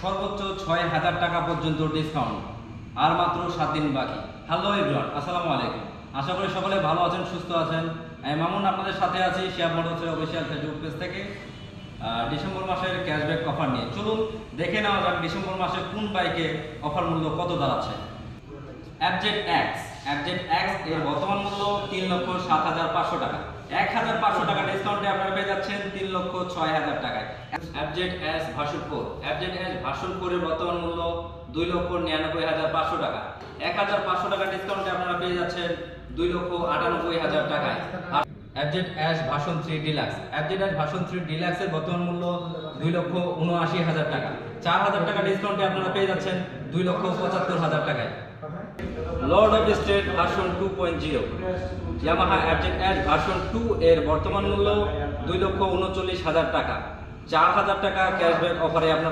সর্বোচ্চ ৬,০০০ টাকা পর্যন্ত ডিসকাউন্ট, আর মাত্র 7 দিন বাকি। হ্যালো এভরিওয়ান, আসসালামু আলাইকুম। আশা করি সকলে ভালো আছেন, সুস্থ আছেন। আমি মামুন আপনাদের সাথে আছি শিহাব মোটরসের অফিসিয়াল ফেসবুক পেজ থেকে ডিসেম্বর মাসের ক্যাশব্যাক অফার নিয়ে। চলুন দেখে নেওয়া যাক ডিসেম্বর মাসে কোন বাইকে অফার মূল্য কত দাঁড়াচ্ছে। FZ X এর বর্তমান মূল্য ৩,৭৫,৫০০ টাকা। ১,৫০০ টাকা ডিসকাউন্টে আপনারা পেয়ে যাচ্ছেন ৩,৬০,০০০ টাকায়। FZ S ভার্সন 4 এর বর্তমান মূল্য 2,99,৫০০ টাকা। ১,৫০০ টাকা ডিসকাউন্টে আপনারা পেয়ে যাচ্ছেন 2,98,০০০ টাকায়। আর FZ S ভার্সন 3 ডিলাক্স এর বর্তমান মূল্য 2,79,০০০ টাকা। 4,০০০ টাকা ডিসকাউন্টে আপনারা পেয়ে যাচ্ছেন 2,75,০০০ টাকায়। Lord of state version 2.0 Yamaha FZ S version 2 এর বর্তমান মূল্য 2,39,০০০ টাকা। 4,০০০ টাকা ক্যাশব্যাক অফারে আপনারা